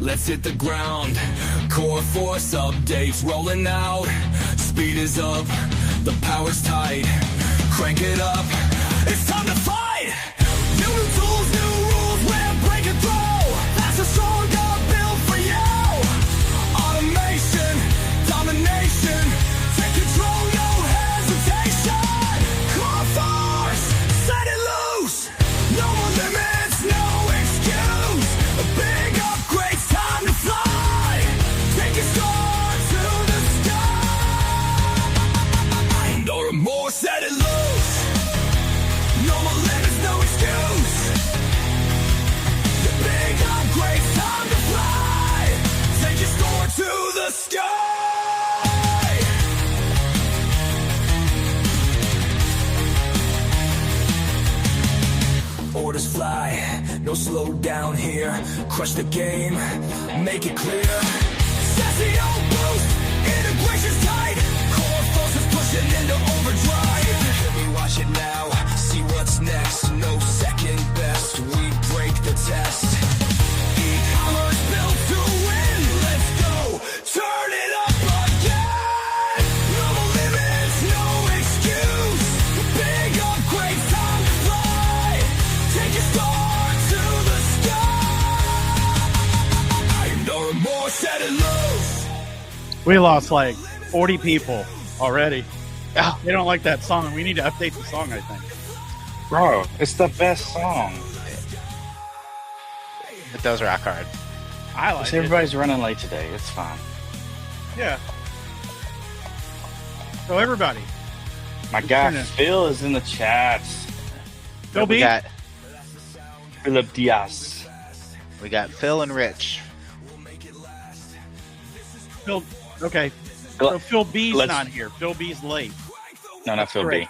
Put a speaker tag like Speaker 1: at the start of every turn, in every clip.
Speaker 1: let's hit the ground. Core force updates rolling out. Speed is up, the power's tight. Crank it up, it's time to fight. New tools, new rules, we're breaking through. That's a stronger build for you. Automation, domination, take control, no hesitation. Core force, set it loose. No more limits, no excuse. A big upgrade's time to fly. Take your star to the sky. No remorse, set it loose. No more limits, no excuse. The big upgrade's time to fly. Take your star to the sky. Orders fly, no slow down here. Crush the game, make it clear. Sassy boost, integration's tight. Core force is pushing into overdrive. Let me watch it now, see what's next. No second best, we break the test. E-commerce built to win, let's go. Turn it up again. No more limits, no excuse. Big upgrade, time to fly. Take your star to the sky. No remorse, set it loose.
Speaker 2: We lost like 40 people already. Oh, they don't like that song. We need to update the song, I think.
Speaker 3: Bro, it's the best song.
Speaker 4: It does rock hard.
Speaker 2: I like it.
Speaker 3: Everybody's running late today. It's fine.
Speaker 2: Yeah. So everybody,
Speaker 3: My guy
Speaker 2: gonna-
Speaker 3: Phil is in the chat.
Speaker 2: Phil
Speaker 4: We
Speaker 2: B.
Speaker 4: got
Speaker 3: Philip Diaz.
Speaker 4: Phil and Rich.
Speaker 2: Phil. Okay. So Phil B's not here. Phil B's late.
Speaker 3: No, not Phil
Speaker 2: great.
Speaker 3: B.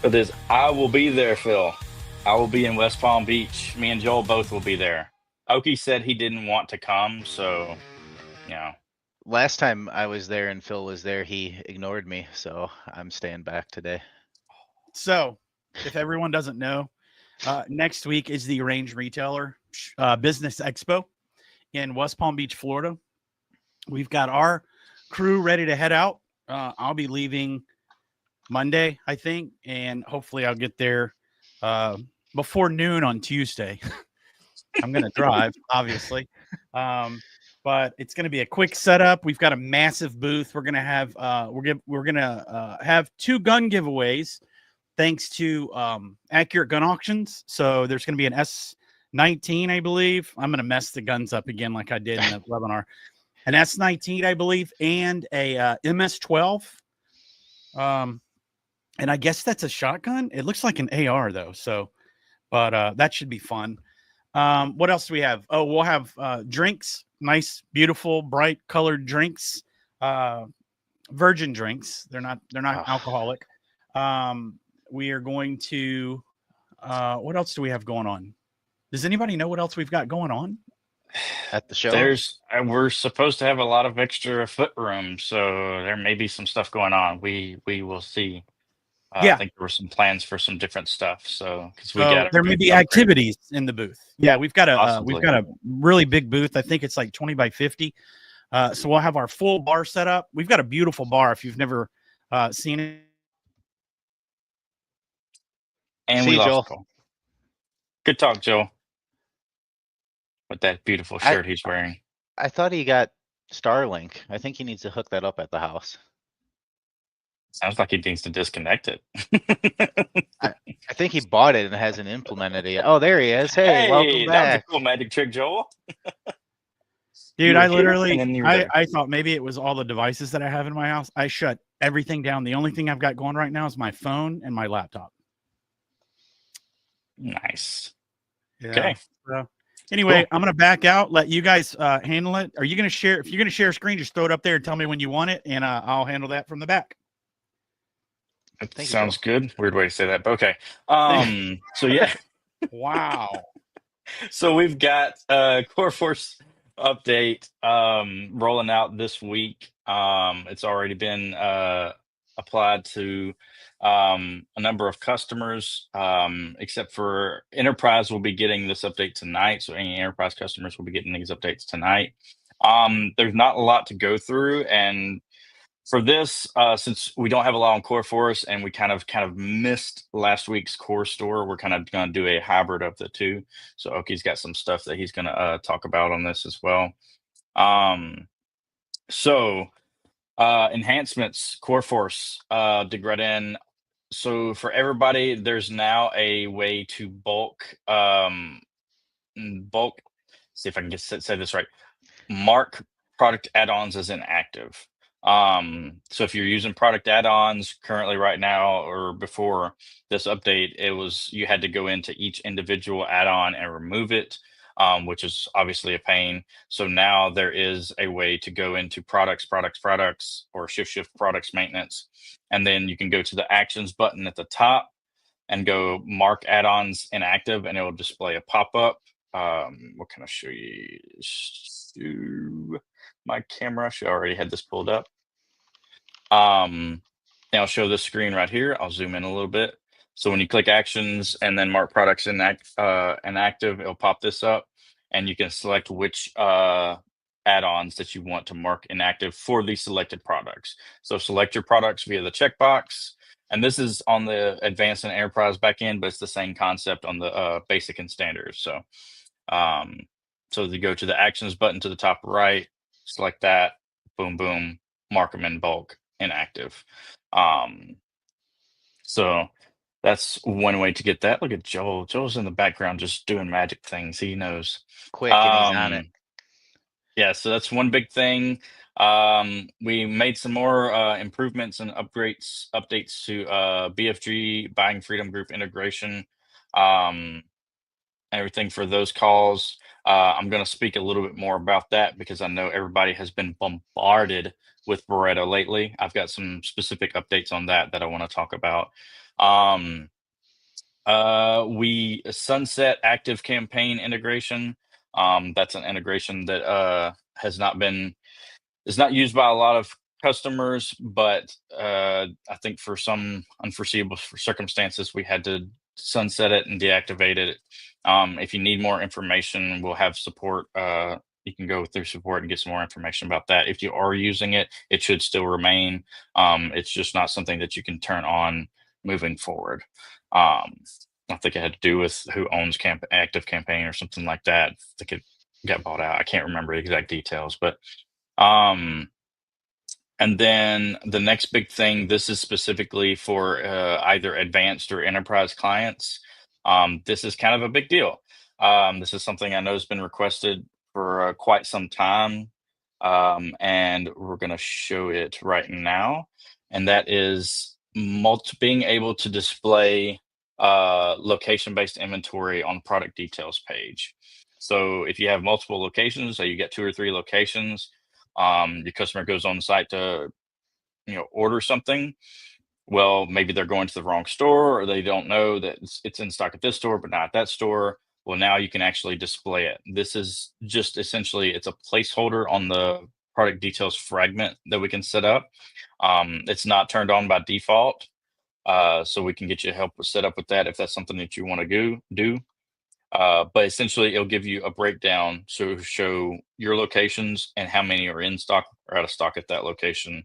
Speaker 3: But there's I will be there, Phil. I will be in West Palm Beach. Me and Joel both will be there. Oki said he didn't want to come, so
Speaker 4: Last time I was there and Phil was there, he ignored me, so I'm staying back today.
Speaker 2: So, if everyone doesn't know, next week is the Range Retailer Business Expo in West Palm Beach, Florida. We've got our crew ready to head out. I'll be leaving Monday, I think, and hopefully I'll get there before noon on Tuesday. I'm going to drive, obviously. But it's going to be a quick setup. We've got a massive booth. We're going to have we're going to have 2 gun giveaways thanks to Accurate Gun Auctions. So there's going to be an S19, I believe. I'm going to mess the guns up again like I did in the webinar. An S19, I believe, and a MS12. And I guess that's a shotgun. It looks like an AR though. So, but that should be fun. What else do we have? Oh, we'll have drinks, nice, beautiful, bright colored drinks, virgin drinks. They're not alcoholic. We are going to, what else do we have going on? Does anybody know what else we've got going on
Speaker 4: At the show?
Speaker 3: we're supposed to have a lot of extra foot room, so there may be some stuff going on. We will see.
Speaker 2: Yeah.
Speaker 3: I think there were some plans for some different stuff. So because
Speaker 2: there may be activities in the booth. Yeah, we've got a really big booth. I think it's like 20 by 50. So we'll have our full bar set up. We've got a beautiful bar if you've never seen it.
Speaker 3: And
Speaker 4: See
Speaker 3: we
Speaker 4: you,
Speaker 3: lost
Speaker 4: Joel.
Speaker 3: Joel. Good talk, Joel. With that beautiful shirt he's wearing.
Speaker 4: I thought he got Starlink. I think he needs to hook that up at the house.
Speaker 3: Sounds like he needs to disconnect it.
Speaker 4: I think he bought it and hasn't implemented it yet. Oh, there he is. Hey, welcome
Speaker 3: that
Speaker 4: back.
Speaker 3: was a cool magic trick, Joel.
Speaker 2: Dude,
Speaker 3: You were
Speaker 2: I
Speaker 3: here
Speaker 2: literally,
Speaker 3: and then you were there.
Speaker 2: I thought maybe it was all the devices that I have in my house. I shut everything down. The only thing I've got going right now is my phone and my laptop.
Speaker 3: Nice.
Speaker 2: Yeah.
Speaker 3: Okay.
Speaker 2: So anyway,
Speaker 3: Cool.
Speaker 2: I'm going to back out, let you guys handle it. Are you going to share? If you're going to share a screen, just throw it up there and tell me when you want it, and I'll handle that from the back.
Speaker 3: That
Speaker 4: Thank you,
Speaker 3: sounds good. Weird way to say that, but okay. So yeah.
Speaker 2: Wow.
Speaker 3: So we've got coreFORCE update rolling out this week. It's already been applied to a number of customers, except for enterprise will be getting this update tonight. So any enterprise customers will be getting these updates tonight. There's not a lot to go through, and for this, since we don't have a lot on coreFORCE and we kind of missed last week's core store, we're kind of going to do a hybrid of the two. So Oki's got some stuff that he's going to talk about on this as well. Enhancements, coreFORCE, dig right in. So for everybody, there's now a way to see if I can say this right, mark product add-ons as inactive. So if you're using product add-ons currently right now, or before this update, you had to go into each individual add-on and remove it, which is obviously a pain. So now there is a way to go into products, or shift products maintenance. And then you can go to the actions button at the top and go mark add-ons inactive, and it will display a pop-up. What can I show you? My camera, I already had this pulled up. And I'll show this screen right here. I'll zoom in a little bit. So when you click actions and then mark products inactive, it'll pop this up, and you can select which add-ons that you want to mark inactive for the selected products. So select your products via the checkbox. And this is on the advanced and enterprise backend, but it's the same concept on the basic and standard. So you go to the actions button to the top right, select that, boom, boom, mark them in bulk inactive. So that's one way to get that. Look at Joel. Joel's in the background just doing magic things. He knows.
Speaker 4: Quick, and he's on it.
Speaker 3: Yeah, so that's one big thing. We made some more improvements and updates to BFG, Buying Freedom Group integration, everything for those calls. I'm going to speak a little bit more about that because I know everybody has been bombarded with Barretto lately. I've got some specific updates on that I want to talk about. We sunset active campaign integration. That's an integration that is not used by a lot of customers, but I think for some unforeseeable circumstances, we had to sunset it and deactivate it. If you need more information, we'll have support. You can go through support and get some more information about that. If you are using it, it should still remain. It's just not something that you can turn on moving forward. I think it had to do with who owns active campaign or something like that. I think it got bought out. I can't remember the exact details, but and then the next big thing, this is specifically for either advanced or enterprise clients. This is kind of a big deal. This is something I know has been requested for quite some time, and we're going to show it right now. And that is being able to display location-based inventory on product details page. So if you have multiple locations, so you get 2 or 3 locations, your customer goes on the site to order something. Well, maybe they're going to the wrong store, or they don't know that it's in stock at this store but not at that store. Well, now you can actually display it. This is just essentially, it's a placeholder on the product details fragment that we can set up. It's not turned on by default, so we can get you help set up with that if that's something that you want to do. But essentially, it'll give you a breakdown to show your locations and how many are in stock or out of stock at that location.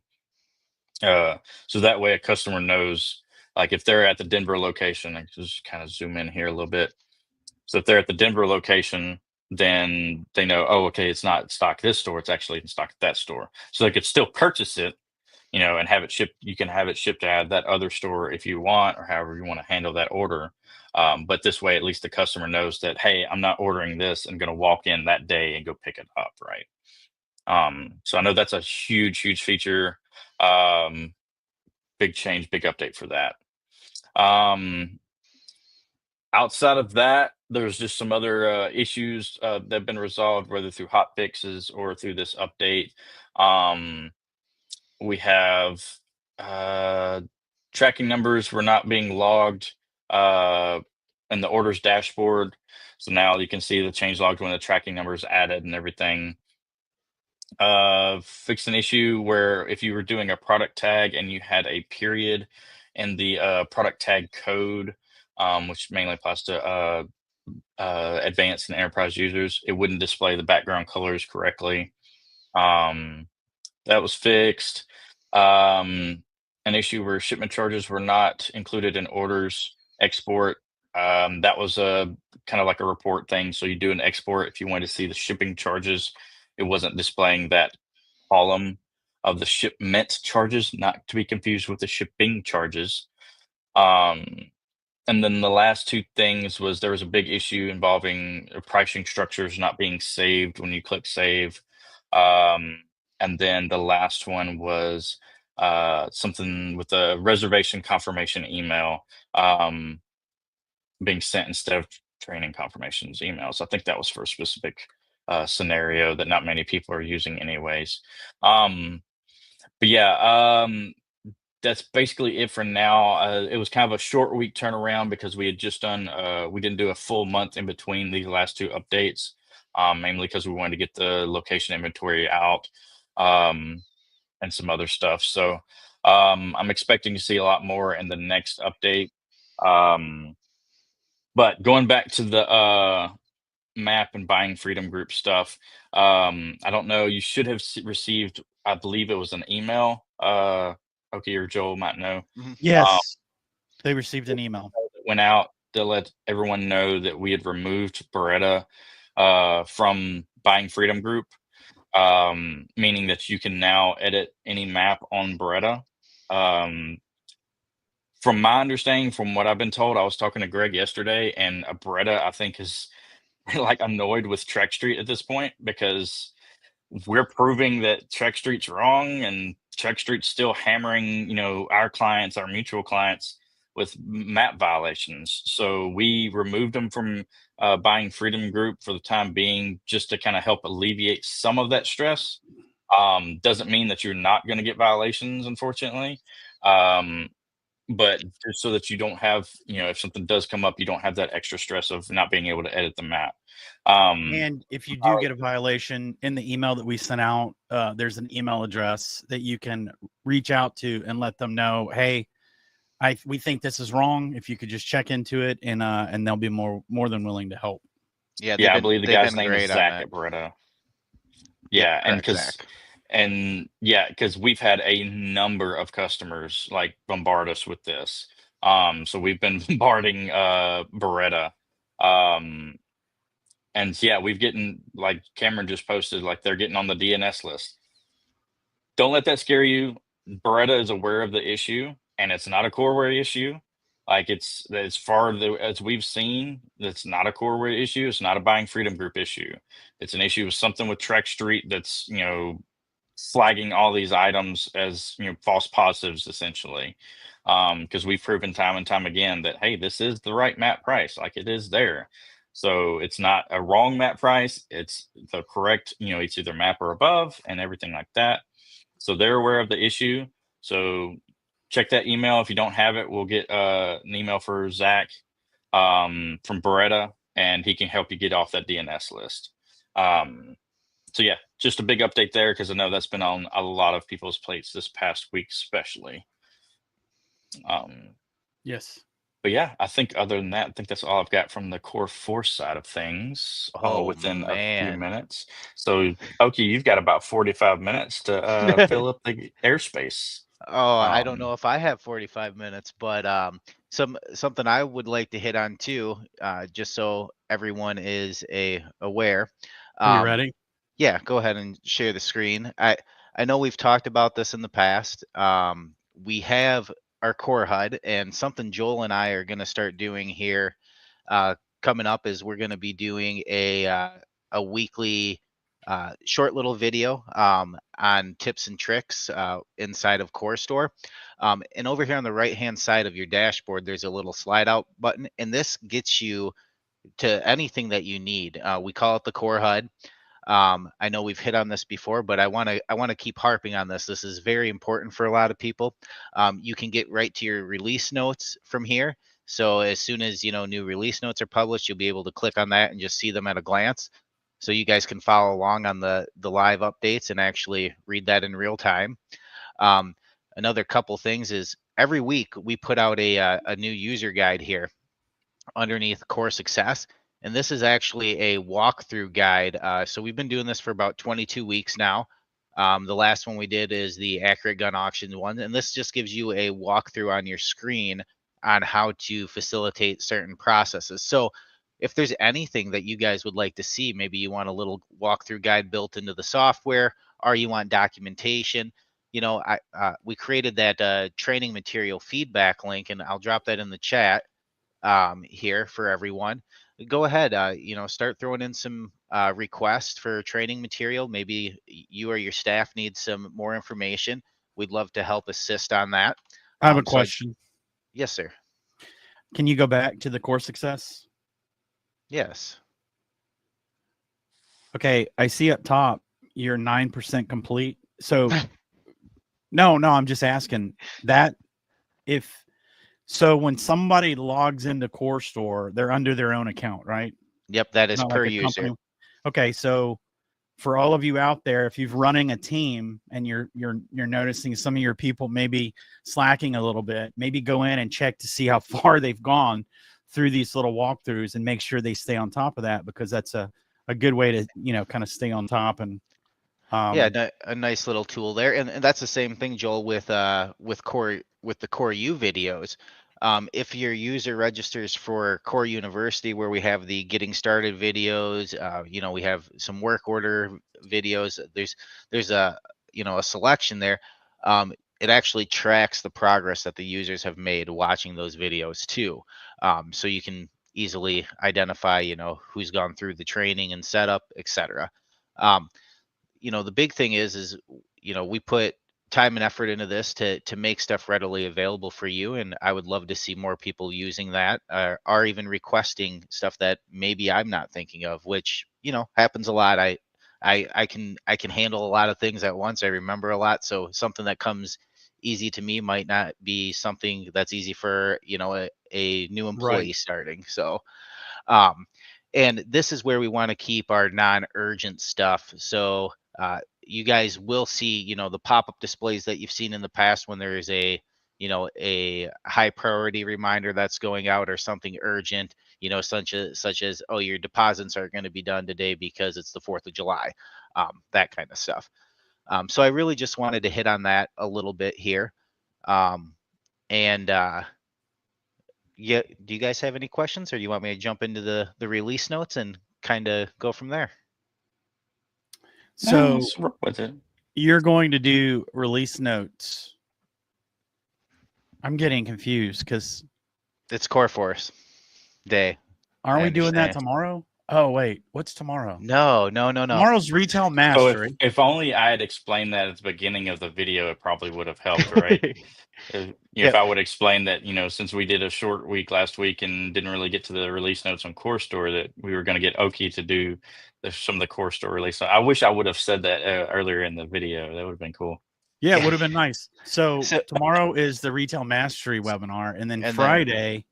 Speaker 3: So that way a customer knows, like if they're at the Denver location, I just kind of zoom in here a little bit. So if they're at the Denver location, then they know, oh, okay, it's not in stock at this store, it's actually in stock at that store. So they could still purchase it, and have it shipped. You can have it shipped to that other store if you want, or however you want to handle that order. But this way, at least the customer knows that, hey, I'm not ordering this and going to walk in that day and go pick it up, right? So I know that's a huge feature. Big change, big update for that. Outside of that, there's just some other issues that have been resolved, whether through hot fixes or through this update. We have tracking numbers were not being logged in the orders dashboard. So now you can see the change logged when the tracking number is added and everything. Fixed an issue where if you were doing a product tag and you had a period in the product tag code, which mainly applies to advanced and enterprise users, it wouldn't display the background colors correctly. That was fixed. An issue where shipment charges were not included in orders export. That was a kind of like a report thing. So you do an export if you want to see the shipping charges. It wasn't displaying that column of the shipment charges, not to be confused with the shipping charges. And then the last two things was there was a big issue involving pricing structures not being saved when you click save. And then the last one was something with a reservation confirmation email being sent instead of training confirmations emails. I think that was for a specific scenario that not many people are using anyways. But yeah, that's basically it for now. It was kind of a short week turnaround because we had just done, we didn't do a full month in between these last two updates, mainly because we wanted to get the location inventory out and some other stuff. So I'm expecting to see a lot more in the next update. But going back to the map and buying freedom group stuff, I don't know. You should have received, I believe it was an email. Okay, or Joel might know.
Speaker 2: Yes, they received an email.
Speaker 3: Went out to let everyone know that we had removed Beretta from buying freedom group, meaning that you can now edit any map on Beretta. From my understanding, from what I've been told, I was talking to Greg yesterday, and Beretta, I think, is like annoyed with Trek Street at this point because we're proving that Trek Street's wrong, and Trek Street's still hammering, our clients, our mutual clients, with map violations. So we removed them from buying Freedom Group for the time being, just to kind of help alleviate some of that stress. Doesn't mean that you're not going to get violations, unfortunately. But just so that you don't have, if something does come up, you don't have that extra stress of not being able to edit the map.
Speaker 2: And if you do get a violation, in the email that we sent out, there's an email address that you can reach out to and let them know, hey, we think this is wrong. If you could just check into it, and they'll be more than willing to help.
Speaker 3: Yeah, I believe the guy's name is Zach at Beretta. Yeah, because we've had a number of customers like bombard us with this. So we've been bombarding Beretta. And yeah, we've getting, like Cameron just posted, like they're getting on the DNS list. Don't let that scare you. Beretta is aware of the issue, and it's not a CoreWare issue. Like it's as far as we've seen, that's not a CoreWare issue. It's not a buying freedom group issue. It's an issue with something with Trek Street that's flagging all these items as false positives essentially. Because we've proven time and time again that hey, this is the right map price, like it is there. So it's not a wrong map price. It's the correct, it's either map or above and everything like that. So they're aware of the issue. So check that email. If you don't have it, we'll get an email for Zach from Beretta, and he can help you get off that DNS list. So yeah, just a big update there because I know that's been on a lot of people's plates this past week, especially.
Speaker 2: Yes.
Speaker 3: But yeah, I think other than that, I think that's all I've got from the coreFORCE side of things. Within a few minutes. So, Oki, you've got about 45 minutes to fill up the airspace.
Speaker 4: I don't know if I have 45 minutes, but something I would like to hit on too, just so everyone is aware.
Speaker 2: Are you ready?
Speaker 4: Yeah, go ahead and share the screen. I know we've talked about this in the past. We have our core HUD, and something Joel and I are going to start doing here coming up is we're going to be doing a weekly short little video on tips and tricks inside of CoreStore. And over here on the right hand side of your dashboard, there's a little slide out button, and this gets you to anything that you need. We call it the core HUD. I know we've hit on this before, but I want to keep harping on this. This is very important for a lot of people. You can get right to your release notes from here. So as soon as new release notes are published, you'll be able to click on that and just see them at a glance. so you guys can follow along on the live updates and actually read that in real time. Another couple things is every week we put out a new user guide here underneath Core Success. And this is actually a walkthrough guide. So we've been doing this for about 22 weeks now. The last one we did is the Accurate Gun Auction one. And this just gives you a walkthrough on your screen on how to facilitate certain processes. So if there's anything that you guys would like to see, maybe you want a little walkthrough guide built into the software, or you want documentation, we created that training material feedback link, and I'll drop that in the chat here for everyone. Go ahead, start throwing in some requests for training material. Maybe you or your staff need some more information. We'd love to help assist on that.
Speaker 2: I have a question.
Speaker 4: Yes, sir.
Speaker 2: Can you go back to the Core Success?
Speaker 4: Yes.
Speaker 2: Okay, I see up top you're 9% complete. So no, I'm just asking that so when somebody logs into Core Store, they're under their own account, right?
Speaker 4: Yep, that is
Speaker 2: Not
Speaker 4: per
Speaker 2: like a
Speaker 4: user.
Speaker 2: company. Okay, so for all of you out there, if you're running a team and you're noticing some of your people maybe slacking a little bit, maybe go in and check to see how far they've gone through these little walkthroughs and make sure they stay on top of that, because that's a good way to kind of stay on top. And
Speaker 4: yeah, a nice little tool there, and that's the same thing, Joel, with the Core U videos. If your user registers for Core University, where we have the getting started videos, we have some work order videos. There's a selection there. It actually tracks the progress that the users have made watching those videos too. So you can easily identify, who's gone through the training and setup, etc. The big thing is we put time and effort into this to make stuff readily available for you, and I would love to see more people using that, or even requesting stuff that maybe I'm not thinking of, which happens a lot. I can handle a lot of things at once. I remember a lot, so something that comes easy to me might not be something that's easy for a new employee
Speaker 2: Right.
Speaker 4: starting. So and this is where we want to keep our non-urgent stuff. So you guys will see, the pop-up displays that you've seen in the past when there is a high priority reminder that's going out, or something urgent, such as, oh, your deposits are going to be done today because it's the 4th of July, that kind of stuff. So I really just wanted to hit on that a little bit here. Yeah, do you guys have any questions, or do you want me to jump into the release notes and kind of go from there?
Speaker 2: So
Speaker 3: let's work with it.
Speaker 2: you're going to do release notes. I'm getting confused because
Speaker 4: It's coreFORCE Day.
Speaker 2: aren't we doing that
Speaker 4: understand.
Speaker 2: tomorrow? Oh, wait, what's tomorrow?
Speaker 4: No.
Speaker 2: Tomorrow's Retail
Speaker 3: So
Speaker 2: Mastery.
Speaker 3: if only I had explained that at the beginning of the video, it probably would have helped, right? If
Speaker 4: Yep.
Speaker 3: I would explain that, since we did a short week last week and didn't really get to the release notes on Core Store, that we were going to get Oki to do some of the Core Store release. So I wish I would have said that earlier in the video. That would have been cool.
Speaker 2: Yeah, it would have been nice. So
Speaker 4: So-
Speaker 2: tomorrow is the Retail Mastery webinar, and then
Speaker 4: And then
Speaker 2: Friday,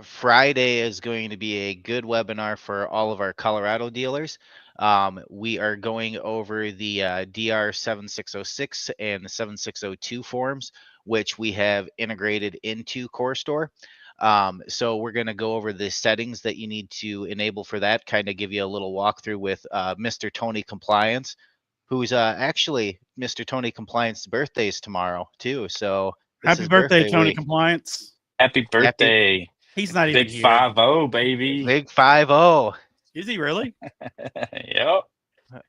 Speaker 4: Friday is going to be a good webinar for all of our Colorado dealers. We are going over the DR 7606 and the 7602 forms, which we have integrated into Core Store. So we're going to go over the settings that you need to enable for that, kind of give you a little walkthrough with Mr. Tony Compliance, who's actually Mr. Tony Compliance's birthday is tomorrow too. So
Speaker 2: happy birthday, Tony
Speaker 4: week.
Speaker 2: Compliance.
Speaker 3: Happy birthday.
Speaker 2: He's not even
Speaker 3: Big
Speaker 2: here.
Speaker 3: 5-0, baby.
Speaker 4: Big 5-0.
Speaker 2: Is he really?
Speaker 3: Yep.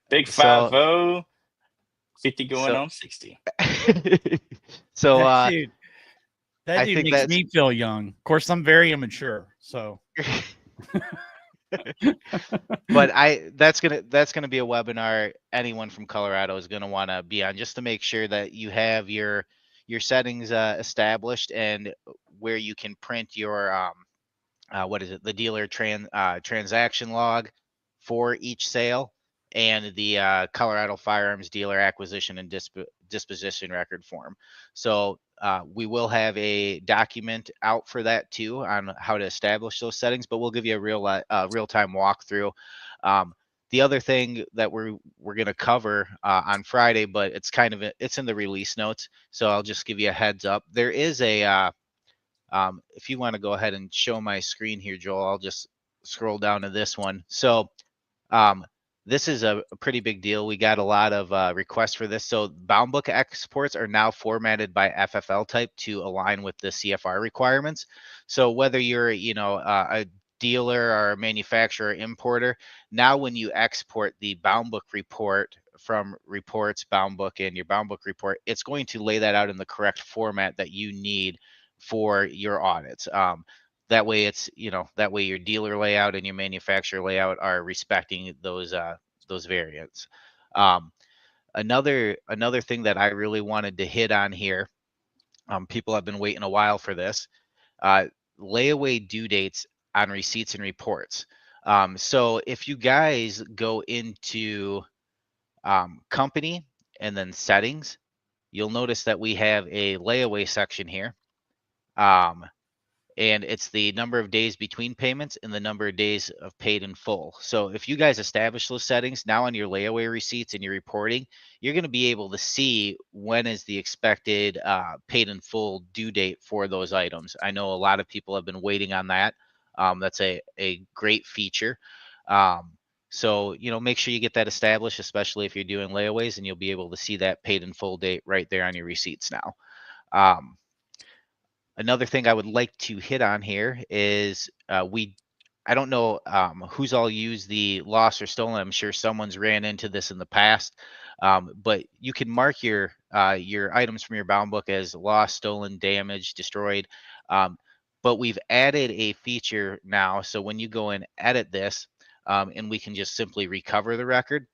Speaker 3: Big
Speaker 4: So-
Speaker 3: 5-0. 50 going on 60.
Speaker 4: So
Speaker 2: that dude
Speaker 4: I
Speaker 2: makes
Speaker 4: think that's-
Speaker 2: me feel young. Of course, I'm very immature. So
Speaker 4: but that's gonna be a webinar anyone from Colorado is gonna want to be on, just to make sure that you have your settings established, and where you can print your the dealer transaction log for each sale, and the Colorado Firearms Dealer Acquisition and disposition record form. So we will have a document out for that too on how to establish those settings, but we'll give you a real-time walkthrough. The other thing that we're going to cover on Friday, but it's in the release notes, so I'll just give you a heads up. There is a if you want to go ahead and show my screen here, Joel, I'll just scroll down to this one. So this is a pretty big deal. We got a lot of requests for this. So bound book exports are now formatted by FFL type to align with the CFR requirements. So whether you're, a dealer or a manufacturer or importer, now when you export the bound book report from reports, bound book, and your bound book report, it's going to lay that out in the correct format that you need for your audits. That way that way your dealer layout and your manufacturer layout are respecting those variants. Another thing that I really wanted to hit on here, people have been waiting a while for this, layaway due dates on receipts and reports. So if you guys go into company and then settings, you'll notice that we have a layaway section here. And it's the number of days between payments and the number of days of paid in full. So if you guys establish those settings now on your layaway receipts and your reporting, you're going to be able to see when is the expected paid in full due date for those items. I know a lot of people have been waiting on that. That's a great feature. So, make sure you get that established, especially if you're doing layaways, and you'll be able to see that paid in full date right there on your receipts now. Another thing I would like to hit on here is I don't know who's all used the lost or stolen. I'm sure someone's ran into this in the past, but you can mark your items from your bound book as lost, stolen, damaged, destroyed. But we've added a feature now, so when you go and edit this, and we can just simply recover the record.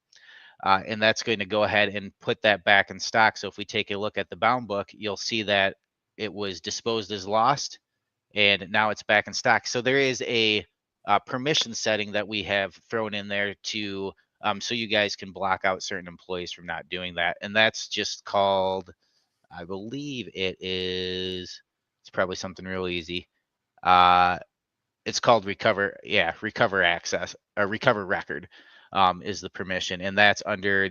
Speaker 4: And that's going to go ahead and put that back in stock. So if we take a look at the bound book, you'll see that it was disposed as lost, and now it's back in stock. So there is a permission setting that we have thrown in there to so you guys can block out certain employees from not doing that. And that's just called, I believe it's probably something real easy. It's called recover access, or recover record is the permission, and that's under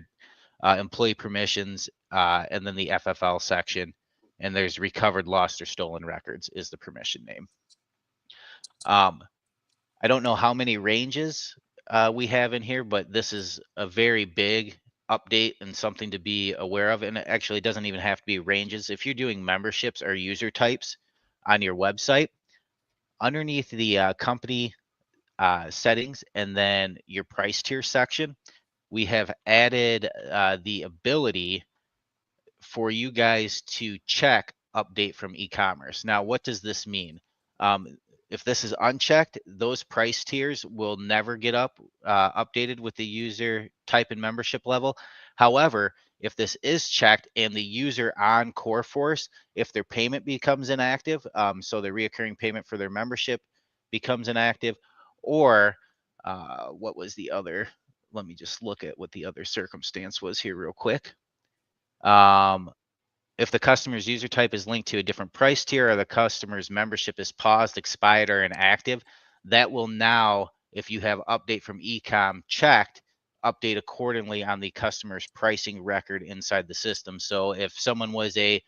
Speaker 4: employee permissions and then the FFL section. And there's recovered, lost, or stolen records is the permission name. I don't know how many ranges we have in here, but this is a very big update and something to be aware of. And it actually doesn't even have to be ranges. If you're doing memberships or user types on your website, underneath the company settings and then your price tier section, we have added the ability for you guys to check update from e-commerce. Now, what does this mean? If this is unchecked, those price tiers will never get updated with the user type and membership level. However, if this is checked and the user on coreFORCE, if their payment becomes inactive, so the reoccurring payment for their membership becomes inactive, or what was the other? Let me just look at what the other circumstance was here real quick. If the customer's user type is linked to a different price tier, or the customer's membership is paused, expired, or inactive, that will now, if you have update from ecom checked, update accordingly on the customer's pricing record inside the system. So if someone was in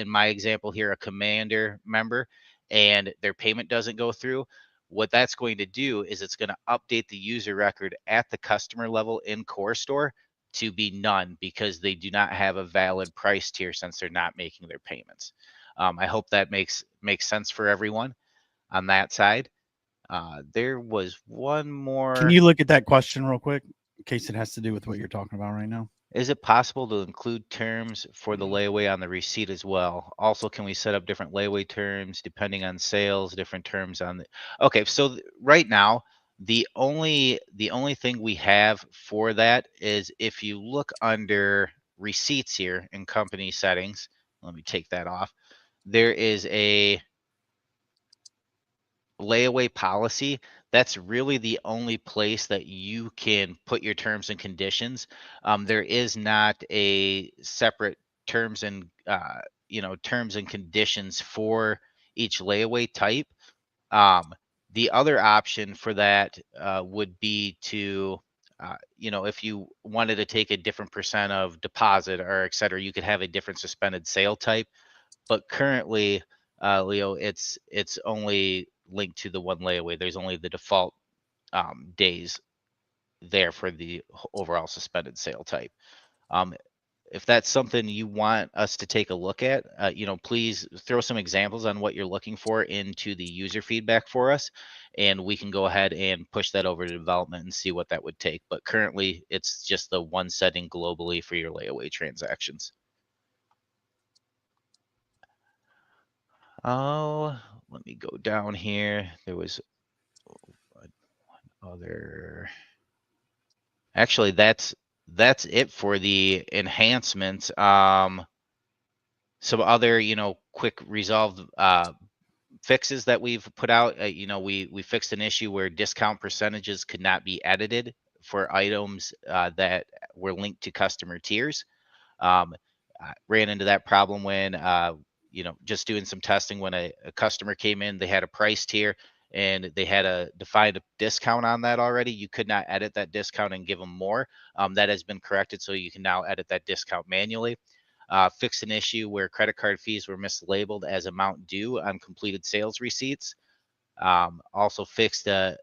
Speaker 4: my example here, a Commander member, and their payment doesn't go through, what that's going to do is it's going to update the user record at the customer level in CoreStore to be none, because they do not have a valid price tier since they're not making their payments. I hope that makes sense for everyone on that side. There was one more.
Speaker 2: Can you look at that question real quick, in case it has to do with what you're talking about right now?
Speaker 4: Is it possible to include terms for the layaway on the receipt as well? Also, can we set up different layaway terms depending on sales, different terms on the... Okay, so right now, the only thing we have for that is if you look under receipts here in company settings, let me take that off. There is a layaway policy. That's really the only place that you can put your terms and conditions. There is not a separate terms and terms and conditions for each layaway type. The other option for that would be to if you wanted to take a different percent of deposit or et cetera, you could have a different suspended sale type. But currently, Leo, it's only linked to the one layaway. There's only the default days there for the overall suspended sale type. If that's something you want us to take a look at, please throw some examples on what you're looking for into the user feedback for us, and we can go ahead and push that over to development and see what that would take. But currently, it's just the one setting globally for your layaway transactions. Oh, let me go down here. There was one other. Actually, that's it for the enhancements. Some other, quick resolved fixes that we've put out. We fixed an issue where discount percentages could not be edited for items that were linked to customer tiers. I ran into that problem when just doing some testing when a customer came in, they had a price tier and they had a defined discount on that already. You could not edit that discount and give them more. That has been corrected, so you can now edit that discount manually. Fixed an issue where credit card fees were mislabeled as amount due on completed sales receipts. Also fixed a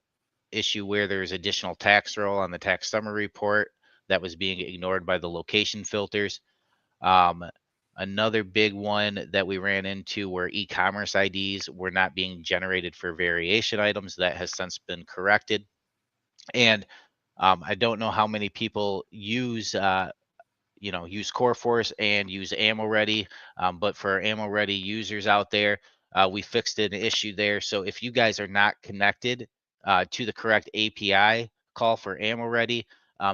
Speaker 4: issue where there's additional tax roll on the tax summary report that was being ignored by the location filters. Another big one that we ran into were e-commerce IDs were not being generated for variation items. That has since been corrected. And I don't know how many people use coreFORCE and use Ammo Ready. But for Ammo Ready users out there, we fixed an issue there. So if you guys are not connected to the correct API call for Ammo Ready,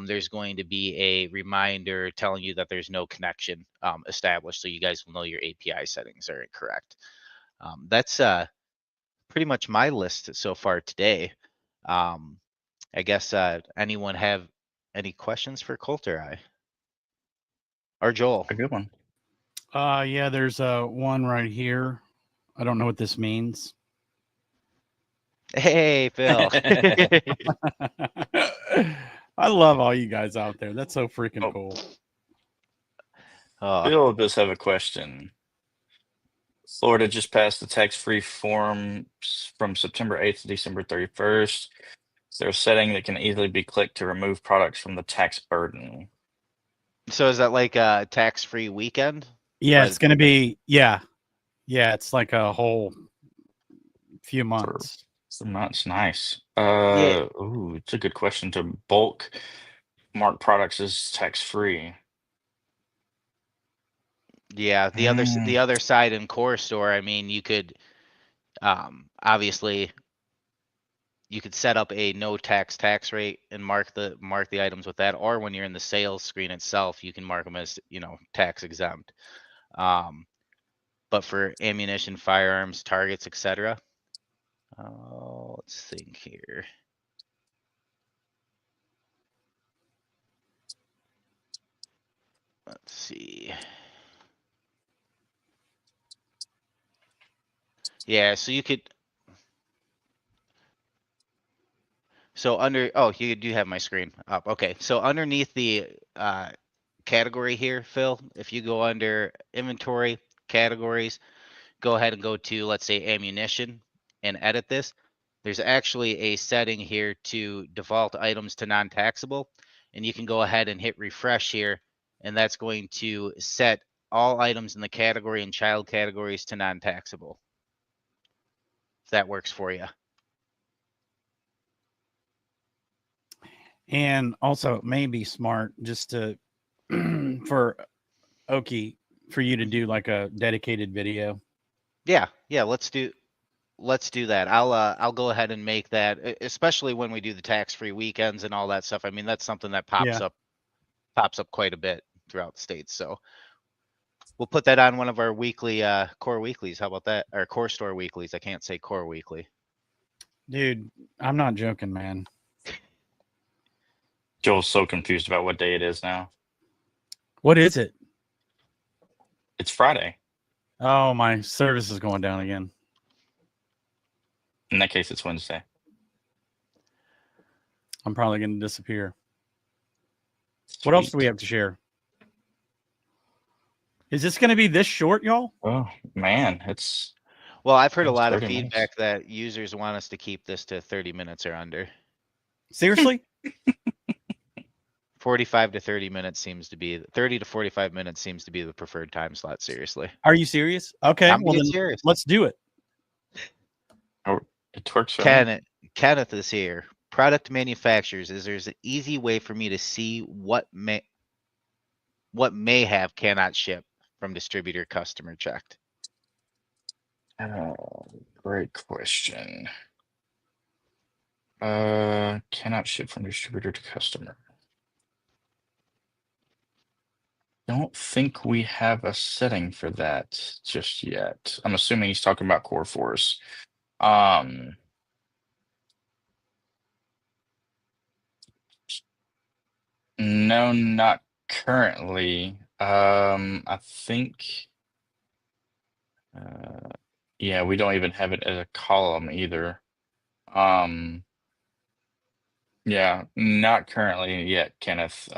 Speaker 4: there's going to be a reminder telling you that there's no connection established, so you guys will know your API settings are incorrect. That's pretty much my list so far today. I guess anyone have any questions for Colt or I? Or Joel?
Speaker 3: A good one.
Speaker 2: Yeah, there's one right here. I don't know what this means.
Speaker 4: Hey, Phil.
Speaker 2: I love all you guys out there. That's so freaking cool.
Speaker 3: Bill does have a question. Florida just passed the tax-free forms from September 8th to December 31st. Is there a setting that can easily be clicked to remove products from the tax burden?
Speaker 4: So is that like a tax-free weekend?
Speaker 2: Yeah, it's going to be, yeah, it's like a whole few months.
Speaker 3: Some months, nice.
Speaker 4: Yeah.
Speaker 3: Ooh, it's a good question. To bulk mark products as tax-free.
Speaker 4: Yeah, the other side in Core Store, I mean, you could obviously you could set up a no tax rate and mark the items with that, or when you're in the sales screen itself, you can mark them as tax exempt. But for ammunition, firearms, targets, etc. Let's think here. Let's see. Yeah, so you could. So you do have my screen up. Okay, so underneath the category here, Phil, if you go under inventory categories, go ahead and go to, let's say, ammunition and edit this. There's actually a setting here to default items to non-taxable, and you can go ahead and hit refresh here, and that's going to set all items in the category and child categories to non-taxable. If that works for you.
Speaker 2: And also, it may be smart just to for Oki for you to do like a dedicated video.
Speaker 4: Yeah, let's do that. I'll go ahead and make that, especially when we do the tax-free weekends and all that stuff. I mean, that's something that pops up quite a bit throughout the states. So we'll put that on one of our weekly Core Weeklies. How about that? Or Core Store Weeklies. I can't say Core Weekly.
Speaker 2: Dude, I'm not joking, man.
Speaker 3: Joel's so confused about what day it is now.
Speaker 2: What is it?
Speaker 3: It's Friday.
Speaker 2: Oh, my service is going down again.
Speaker 3: In that case, it's Wednesday.
Speaker 2: I'm probably going to disappear. What else do
Speaker 3: Sweet.
Speaker 2: we have to share? Is this going to be this short, y'all?
Speaker 3: Oh man, it's
Speaker 4: Well, I've heard a
Speaker 3: It's
Speaker 4: lot of
Speaker 3: 30 minutes.
Speaker 4: feedback that users want us to keep this to 30 minutes or under.
Speaker 2: Seriously?
Speaker 4: 45 to 30 minutes seems to be 30 to 45 minutes seems to be the preferred time slot. Seriously,
Speaker 2: Are you serious? Okay,
Speaker 4: I'm
Speaker 2: well
Speaker 4: being
Speaker 2: then
Speaker 4: serious.
Speaker 2: let's do it.
Speaker 3: it works for me.
Speaker 4: Kenneth is here. Product manufacturers. Is there's an easy way for me to see what may have cannot ship from distributor customer checked?
Speaker 3: Great question. Cannot ship from distributor to customer. Don't think we have a setting for that just yet. I'm assuming he's talking about coreFORCE. No, not currently. I think, yeah, we don't even have it as a column either. Yeah, not currently yet, Kenneth.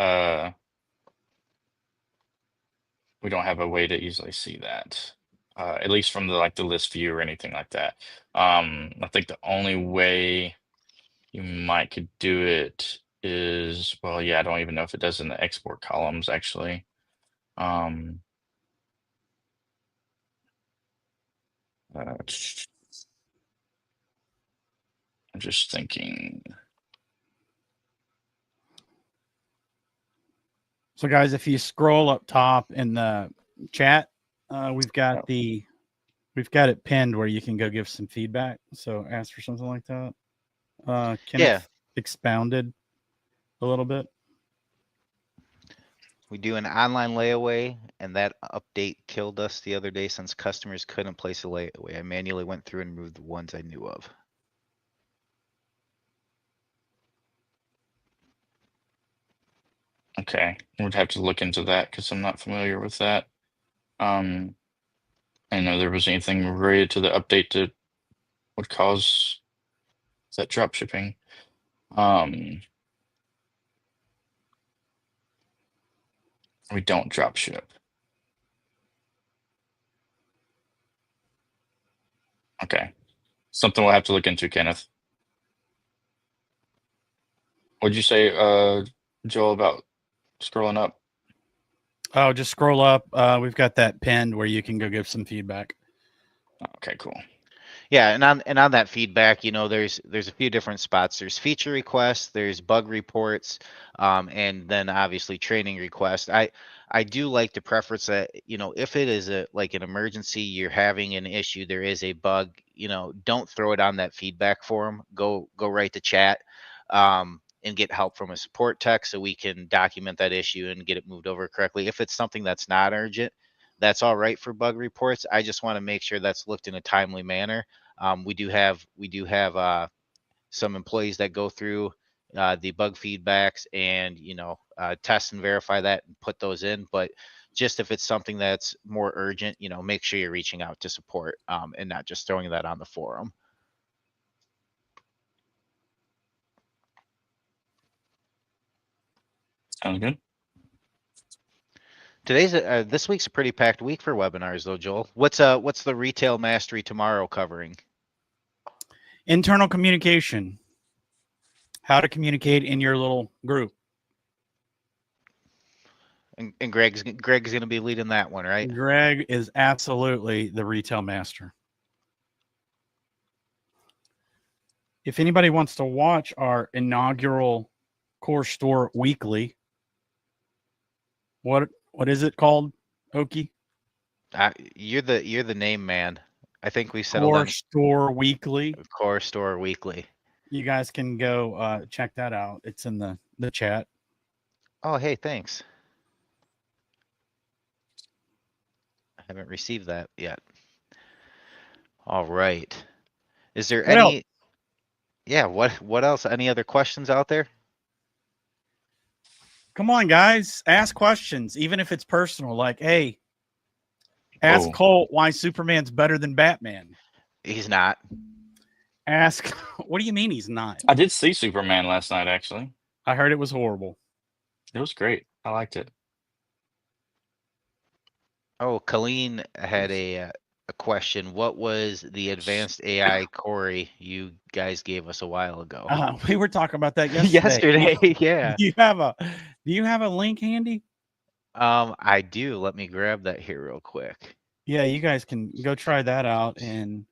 Speaker 3: We don't have a way to easily see that, at least from the list view or anything like that. I think the only way you might could do it is, well, yeah, I don't even know if it does in the export columns actually. I'm just thinking.
Speaker 2: So, guys, if you scroll up top in the chat, we've got it pinned where you can go give some feedback. So, ask for something like that. Kenneth expounded a little bit.
Speaker 4: We do an online layaway, and that update killed us the other day since customers couldn't place a layaway. I manually went through and removed the ones I knew of.
Speaker 3: Okay, we'd have to look into that because I'm not familiar with that. I know there was anything related to the update that would cause that drop shipping. We don't drop ship. Okay, something we'll have to look into, Kenneth. What'd you say, Joel, about scrolling up?
Speaker 2: Oh, just scroll up. We've got that pinned where you can go give some feedback.
Speaker 3: Okay, cool.
Speaker 4: Yeah, and on that feedback, there's a few different spots. There's feature requests, there's bug reports, and then obviously training requests. I do like to preference that, if it is an emergency, you're having an issue, there is a bug, don't throw it on that feedback form. Go right to chat, and get help from a support tech so we can document that issue and get it moved over correctly. If it's something that's not urgent, that's all right for bug reports. I just want to make sure that's looked in a timely manner. We do have some employees that go through the bug feedbacks and test and verify that and put those in. But just if it's something that's more urgent, make sure you're reaching out to support and not just throwing that on the forum.
Speaker 3: Sounds good.
Speaker 4: This week's a pretty packed week for webinars though, Joel. What's the Retail Mastery tomorrow covering?
Speaker 2: Internal communication. How to communicate in your little group.
Speaker 4: And Greg's going to be leading that one, right?
Speaker 2: Greg is absolutely the retail master. If anybody wants to watch our inaugural Core Store Weekly, what is it called, Oki?
Speaker 4: You're the name man. I think we settled
Speaker 2: Core
Speaker 4: on
Speaker 2: Store Weekly.
Speaker 4: Core Store Weekly.
Speaker 2: You guys can go check that out. It's in the chat.
Speaker 4: Oh, hey, thanks. I haven't received that yet. All right. Is there
Speaker 2: What else?
Speaker 4: Yeah, what else? Any other questions out there?
Speaker 2: Come on, guys. Ask questions, even if it's personal. Like, hey, Ask
Speaker 3: Oh.
Speaker 2: Colt why Superman's better than Batman.
Speaker 4: He's not.
Speaker 2: Ask, what do you mean he's not?
Speaker 3: I did see Superman last night, actually.
Speaker 2: I heard it was horrible.
Speaker 3: It was great. I liked it.
Speaker 4: Oh, Colleen had a question. What was the advanced AI Corey you guys gave us a while ago?
Speaker 2: We were talking about that yesterday.
Speaker 4: Yesterday, yeah.
Speaker 2: Do you have a link handy?
Speaker 4: I do. Let me grab that here real quick.
Speaker 2: Yeah, you guys can go try that out. And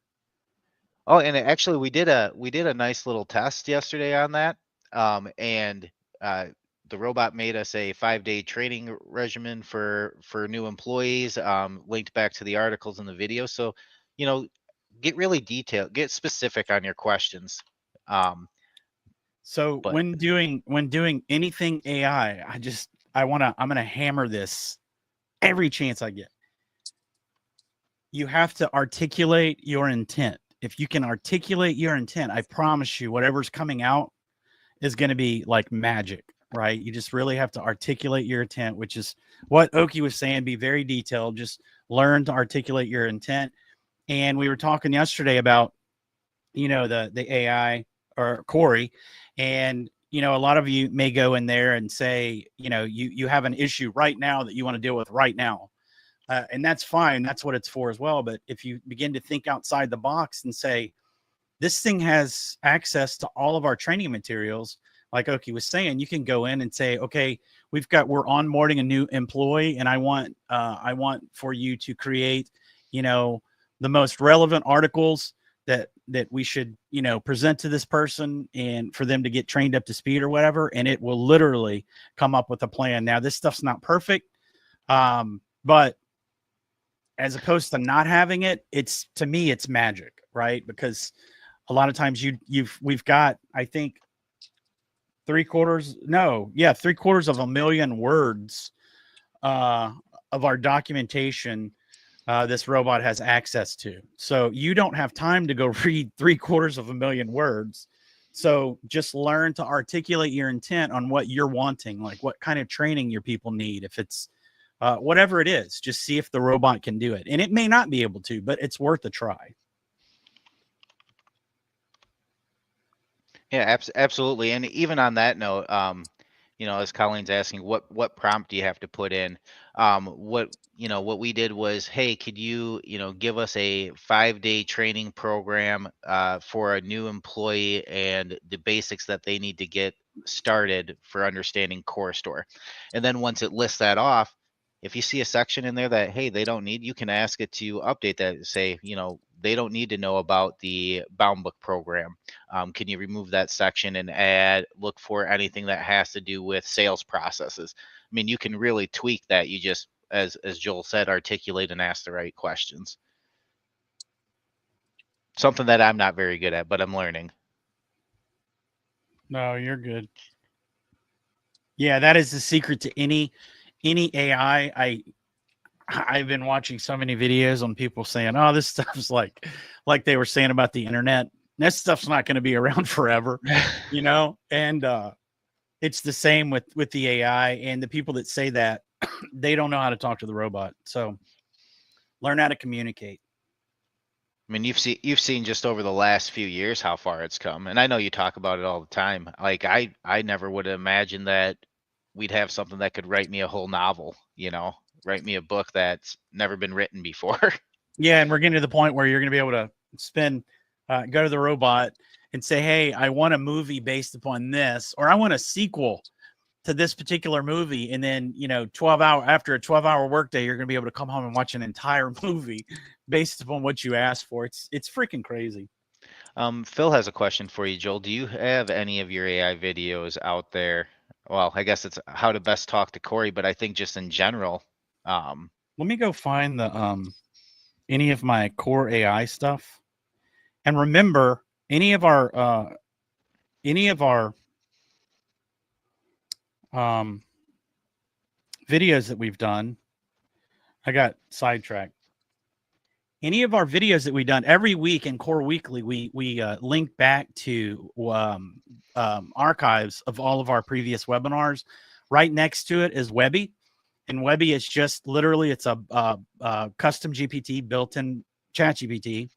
Speaker 4: Oh, and actually, we did a nice little test yesterday on that. And the robot made us a 5-day training regimen for new employees. Linked back to the articles and the video. So, get really detailed, get specific on your questions.
Speaker 2: so
Speaker 4: But
Speaker 2: when doing anything AI, I'm gonna hammer this every chance I get. You have to articulate your intent. If you can articulate your intent, I promise you, whatever's coming out is going to be like magic, right? You just really have to articulate your intent, which is what Oki was saying. Be very detailed. Just learn to articulate your intent. And we were talking yesterday about, the AI or Corey, and a lot of you may go in there and say, you have an issue right now that you want to deal with right now. And that's fine. That's what it's for as well. But if you begin to think outside the box and say, this thing has access to all of our training materials, like Oki was saying, you can go in and say, okay, we're onboarding a new employee, and I want for you to create, the most relevant articles that we should, present to this person, and for them to get trained up to speed or whatever. And it will literally come up with a plan. Now, this stuff's not perfect. But as opposed to not having it, to me, it's magic, right? Because a lot of times we've got, I think, 750,000 words of our documentation this robot has access to. So you don't have time to go read 750,000 words. So just learn to articulate your intent on what you're wanting, like what kind of training your people need. If it's whatever it is, just see if the robot can do it. And it may not be able to, but it's worth a try.
Speaker 4: yeah, absolutely. And even on that note, as Colleen's asking, what prompt do you have to put in? What we did was, hey, could you, give us a 5-day training program for a new employee and the basics that they need to get started for understanding Core Store. And then once it lists that off, if you see a section in there that, hey, they don't need, you can ask it to update that. Say, they don't need to know about the bound book program. Can you remove that section and look for anything that has to do with sales processes? I mean, you can really tweak that. You just, as Joel said, articulate and ask the right questions. Something that I'm not very good at, but I'm learning.
Speaker 2: No, you're good. Yeah, that is the secret to any AI. I've been watching so many videos on people saying, "Oh, this stuff's like they were saying about the internet. This stuff's not going to be around forever," And it's the same with the AI, and the people that say that they don't know how to talk to the robot. So learn how to communicate.
Speaker 4: I mean, you've seen just over the last few years how far it's come, and I know you talk about it all the time. Like I never would have imagined that we'd have something that could write me a whole novel, write me a book that's never been written before.
Speaker 2: Yeah, and we're getting to the point where you're going to be able to go to the robot and say, hey, I want a movie based upon this, or I want a sequel to this particular movie. And then, after a 12-hour workday, you're going to be able to come home and watch an entire movie based upon what you asked for. It's freaking crazy.
Speaker 4: Phil has a question for you, Joel. Do you have any of your AI videos out there? Well, I guess it's how to best talk to Corey, but I think just in general.
Speaker 2: Let me go find the any of my core AI stuff. And remember, any of our videos that we've done, I got sidetracked. Any of our videos that we've done every week in Core Weekly, we link back to archives of all of our previous webinars. Right next to it is Webby, And Webby is just literally, it's a custom GPT built in ChatGPT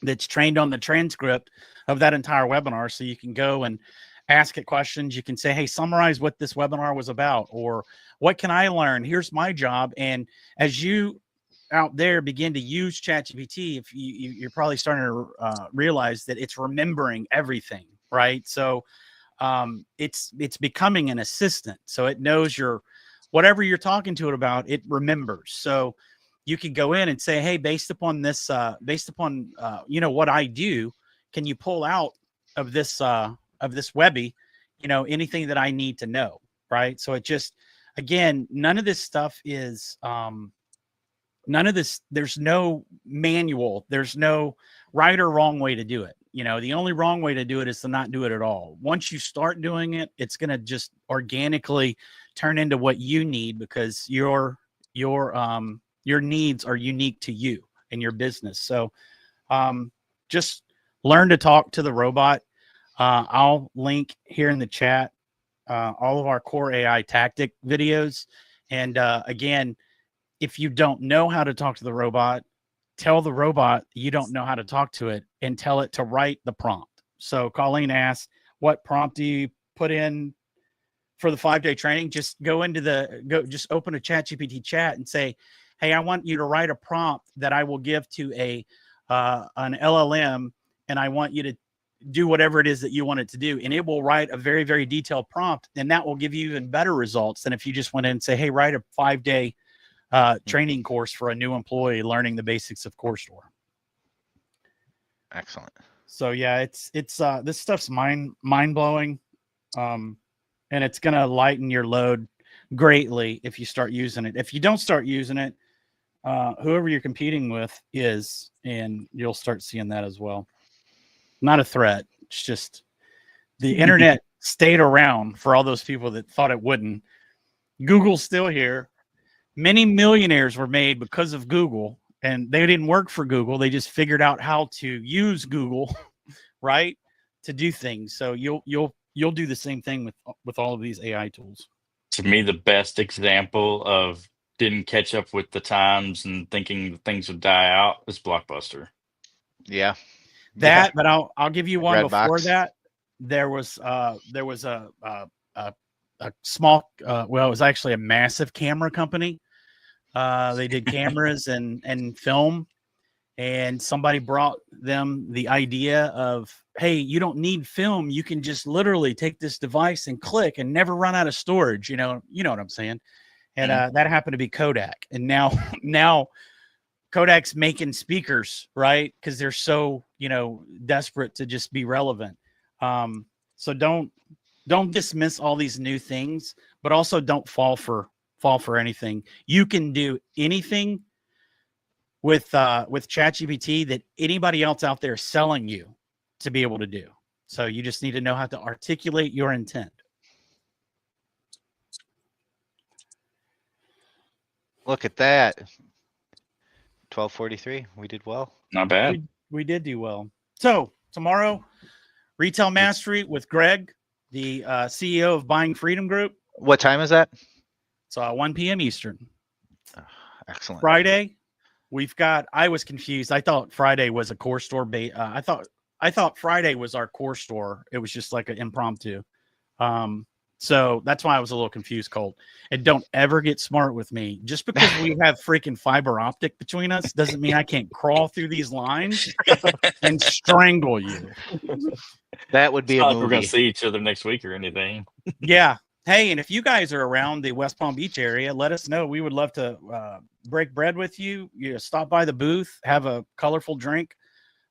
Speaker 2: that's trained on the transcript of that entire webinar. So you can go and ask it questions. You can say, hey, summarize what this webinar was about, or what can I learn? Here's my job. And as you out there begin to use ChatGPT, if you're probably starting to realize that it's remembering everything, right? So it's becoming an assistant. So it knows whatever you're talking to it about, it remembers. So you can go in and say, hey, based upon this, what I do, can you pull out of this Webby, anything that I need to know, right? So it just, again, none of this stuff is, there's no manual, there's no right or wrong way to do it. The only wrong way to do it is to not do it at all. Once you start doing it, it's going to just organically turn into what you need, because your needs are unique to you and your business. So just learn to talk to the robot. I'll link here in the chat all of our core AI tactic videos. And again, if you don't know how to talk to the robot, tell the robot you don't know how to talk to it, and tell it to write the prompt. So Colleen asked, what prompt do you put in for the 5-day training? Just just open a ChatGPT chat and say, hey, I want you to write a prompt that I will give to an LLM, and I want you to do whatever it is that you want it to do. And it will write a very, very detailed prompt, and that will give you even better results than if you just went in and say, hey, write a 5-day training course for a new employee learning the basics of CoreStore.
Speaker 4: Excellent.
Speaker 2: So yeah, it's this stuff's mind blowing, and it's gonna lighten your load greatly if you start using it. If you don't start using it, whoever you're competing with is, and you'll start seeing that as well. Not a threat. It's just the internet stayed around for all those people that thought it wouldn't. Google's still here. Many millionaires were made because of Google, and they didn't work for Google. They just figured out how to use Google, right, to do things. So you'll do the same thing with all of these AI tools.
Speaker 3: To me, the best example of didn't catch up with the times and thinking things would die out is Blockbuster.
Speaker 4: Yeah.
Speaker 2: But I'll give you one before
Speaker 4: Redbox.
Speaker 2: that. There was a small, it was actually a massive camera company. They did cameras and film, and somebody brought them the idea of, hey, you don't need film. You can just literally take this device and click and never run out of storage. You know what I'm saying? And that happened to be Kodak. And now Kodak's making speakers, right? Because they're so, desperate to just be relevant. So don't dismiss all these new things, but also don't fall for anything. You can do anything with ChatGPT that anybody else out there is selling you to be able to do. So you just need to know how to articulate your intent.
Speaker 4: Look at that. 12:43. We did well.
Speaker 3: Not bad.
Speaker 2: We did do well. So tomorrow, Retail Mastery with Greg, the CEO of Buying Freedom Group.
Speaker 4: What time is that?
Speaker 2: It's 1 p.m. Eastern.
Speaker 4: Excellent.
Speaker 2: Friday, I was confused. I thought Friday was a core store. I thought Friday was our core store. It was just like an impromptu. So that's why I was a little confused, Colt. And don't ever get smart with me. Just because we have freaking fiber optic between us doesn't mean I can't crawl through these lines and strangle you.
Speaker 4: That would be a movie.
Speaker 3: We're going to see each other next week or anything.
Speaker 2: Yeah. Hey, and if you guys are around the West Palm Beach area, let us know. We would love to break bread with you. Stop by the booth, have a colorful drink,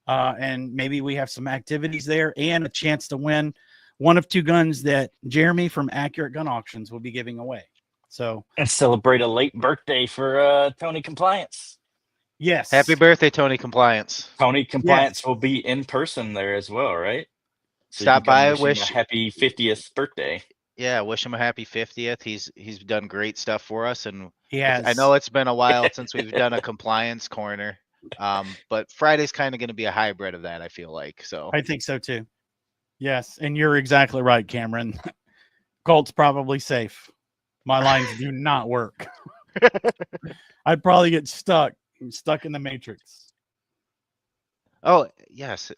Speaker 2: and maybe we have some activities there and a chance to win one of 2 guns that Jeremy from Accurate Gun Auctions will be giving away. So,
Speaker 3: and celebrate a late birthday for Tony Compliance.
Speaker 2: Yes.
Speaker 4: Happy birthday, Tony Compliance.
Speaker 3: Tony Compliance will be in person there as well, right? So
Speaker 4: Stop by.
Speaker 3: Wish him a happy 50th birthday.
Speaker 4: Yeah, wish him a happy 50th. He's done great stuff for us, and
Speaker 2: I
Speaker 4: know it's been a while since we've done a compliance corner, but Friday's kind of going to be a hybrid of that, I feel like. So
Speaker 2: I think so too. Yes, and you're exactly right, Cameron. Colt's probably safe. My lines do not work. I'd probably get stuck in the matrix.
Speaker 4: Oh, yes.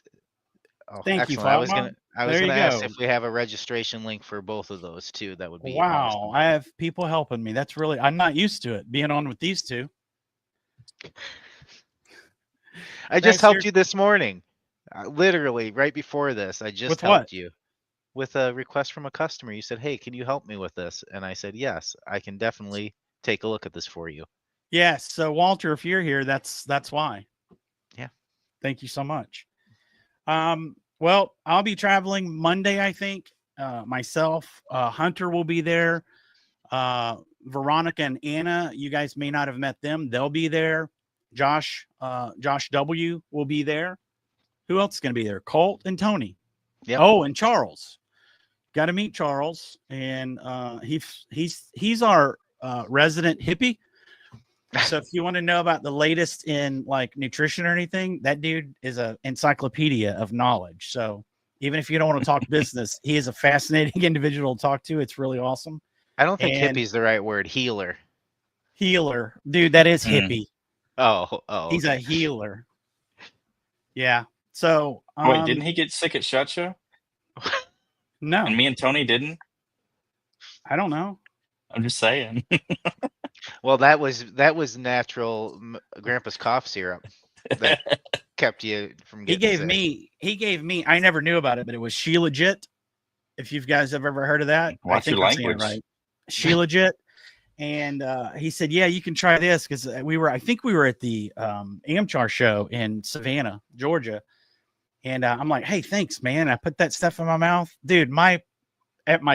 Speaker 4: Oh,
Speaker 2: Thank you,
Speaker 4: excellent. I was
Speaker 2: Fatma.
Speaker 4: gonna ask
Speaker 2: Go.
Speaker 4: if we have a registration link for both of those too. That would be
Speaker 2: Wow,
Speaker 4: awesome.
Speaker 2: I have people helping me. That's really, I'm not used to it being on with these two.
Speaker 4: I just helped you this morning. Literally right before this, I just helped you with a request from a customer. You said, "Hey, can you help me with this?" And I said, "Yes, I can definitely take a look at this for you."
Speaker 2: Yes. So Walter, if you're here, that's why.
Speaker 4: Yeah.
Speaker 2: Thank you so much. Well, I'll be traveling Monday, I think. Myself, Hunter will be there. Veronica and Anna, you guys may not have met them. They'll be there. Josh W will be there. Who else is going to be there? Colt and Tony.
Speaker 4: Yep.
Speaker 2: Oh, and Charles. Got to meet Charles, and he's our resident hippie. So if you want to know about the latest in like nutrition or anything, that dude is an encyclopedia of knowledge. So even if you don't want to talk business, he is a fascinating individual to talk to. It's really awesome.
Speaker 4: I don't think hippie is the right word. Healer.
Speaker 2: Healer, dude, that is hippie.
Speaker 4: Oh,
Speaker 2: He's
Speaker 4: okay.
Speaker 2: a healer. Yeah. So
Speaker 3: wait, didn't he get sick at SHOT Show?
Speaker 2: No.
Speaker 3: And me and Tony didn't?
Speaker 2: I don't know.
Speaker 3: I'm just saying.
Speaker 4: Well, that was natural Grandpa's cough syrup that kept you from getting sick.
Speaker 2: He gave me, I never knew about it, but it was She Legit. If you guys have ever heard of that.
Speaker 3: Watch
Speaker 2: I think
Speaker 3: your
Speaker 2: I'm saying it
Speaker 3: language.
Speaker 2: right. She Legit. And he said, yeah, you can try this, because I think we were at the Amchar show in Savannah, Georgia. And I'm like, hey, thanks, man. I put that stuff in my mouth. Dude, my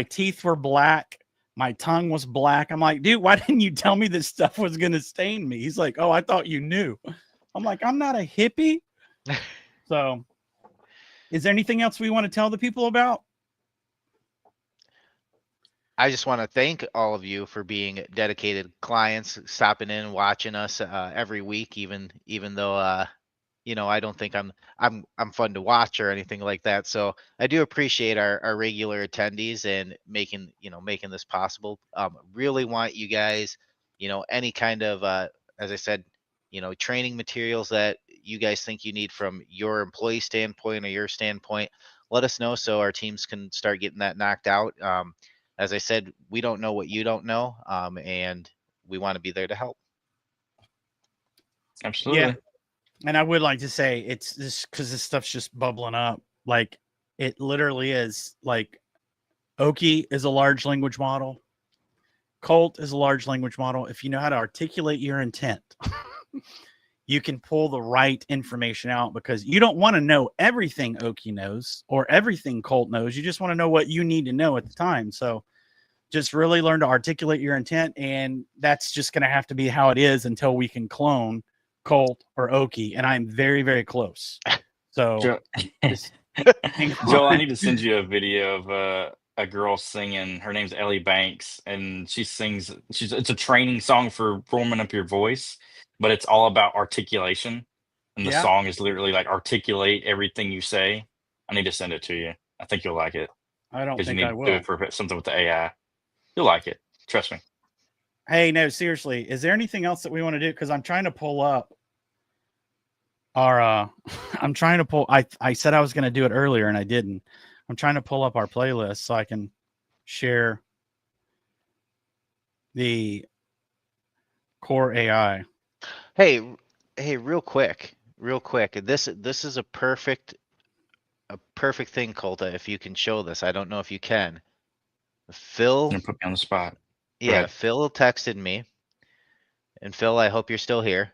Speaker 2: teeth were black. My tongue was black. I'm like, dude, why didn't you tell me this stuff was going to stain me? He's like, oh, I thought you knew. I'm like, I'm not a hippie. So is there anything else we want to tell the people about?
Speaker 4: I just want to thank all of you for being dedicated clients, stopping in, watching us every week, even though I don't think I'm fun to watch or anything like that. So I do appreciate our regular attendees and making this possible. Really want you guys, any kind of as I said, training materials that you guys think you need from your employee standpoint or your standpoint, let us know so our teams can start getting that knocked out. As I said, we don't know what you don't know, and we want to be there to help.
Speaker 3: Absolutely.
Speaker 2: Yeah. And I would like to say it's just because this stuff's just bubbling up. Like it literally is. Like Oki is a large language model. Colt is a large language model. If you know how to articulate your intent, you can pull the right information out, because you don't want to know everything Oki knows or everything Colt knows. You just want to know what you need to know at the time. So just really learn to articulate your intent. And that's just going to have to be how it is until we can clone Colt or Oki. And I'm very, very close. So
Speaker 3: Joel, I need to send you a video of a girl singing. Her name's Ellie Banks, and she sings. It's a training song for warming up your voice, but it's all about articulation. And the song is literally like articulate everything you say. I need to send it to you. I think you'll like it.
Speaker 2: I don't think
Speaker 3: you need
Speaker 2: I
Speaker 3: to
Speaker 2: will.
Speaker 3: do it for something with the AI. You'll like it. Trust me.
Speaker 2: Hey, no, seriously. Is there anything else that we want to do? Because I'm trying to pull up our I'm trying to pull I said I was going to do it earlier and I didn't. I'm trying to pull up our playlist so I can share the core AI.
Speaker 4: Hey, real quick. This is a perfect thing, Colta, if you can show this. I don't know if you can. Phil,
Speaker 3: You're gonna put me on the spot.
Speaker 4: yeah, Phil texted me. And Phil, I hope you're still here.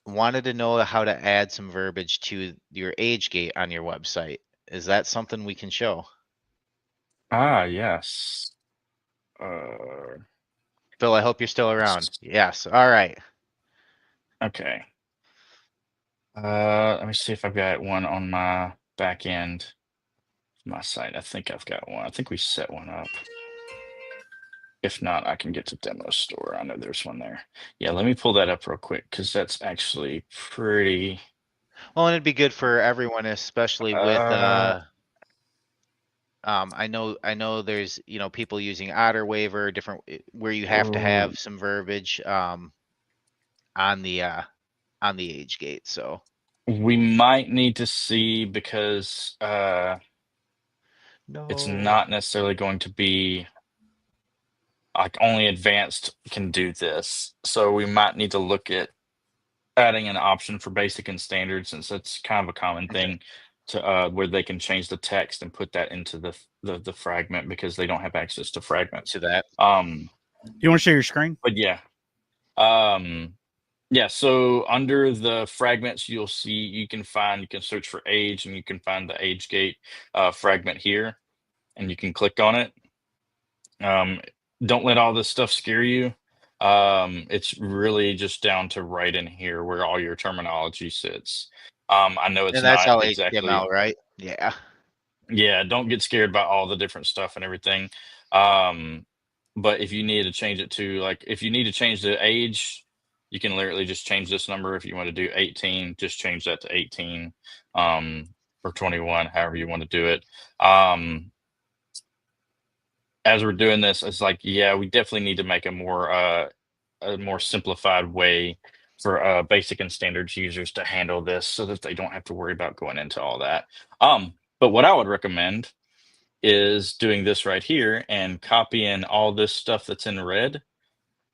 Speaker 4: Wanted to know how to add some verbiage to your age gate on your website. Is that something we can show?
Speaker 3: Yes.
Speaker 4: Phil, I hope you're still around. Yes. All right.
Speaker 3: Okay. Let me see if I've got one on my back end, my site. I think I've got one. I think we set one up. If not, I can get to Demo Store. I know there's one there. Yeah, let me pull that up real quick, because that's actually pretty.
Speaker 4: Well, and it'd be good for everyone, especially with I know there's, people using Otter Waiver, different where you have to have some verbiage on the age gate. So
Speaker 3: We might need to see because it's
Speaker 4: no.
Speaker 3: not necessarily going to be like only advanced can do this. So we might need to look at adding an option for basic and standard, since that's kind of a common
Speaker 4: Okay.
Speaker 3: thing to where they can change the text and put that into the fragment because they don't have access to fragments.
Speaker 4: To that.
Speaker 2: You want to share your screen?
Speaker 3: But yeah. Yeah, so under the fragments, you'll see you can search for age, and you can find the age gate fragment here, and you can click on it. Don't let all this stuff scare you. It's really just down to right in here where all your terminology sits. I know it's
Speaker 4: And that's
Speaker 3: not
Speaker 4: all
Speaker 3: exactly.
Speaker 4: HTML, right? Yeah.
Speaker 3: Yeah, don't get scared by all the different stuff and everything. But if you need to change it to, like, if you need to change the age, you can literally just change this number. If you want to do 18, just change that to 18, or 21, however you want to do it. As we're doing this, it's like, yeah, we definitely need to make a more simplified way for basic and standards users to handle this so that they don't have to worry about going into all that. But what I would recommend is doing this right here and copying all this stuff that's in red,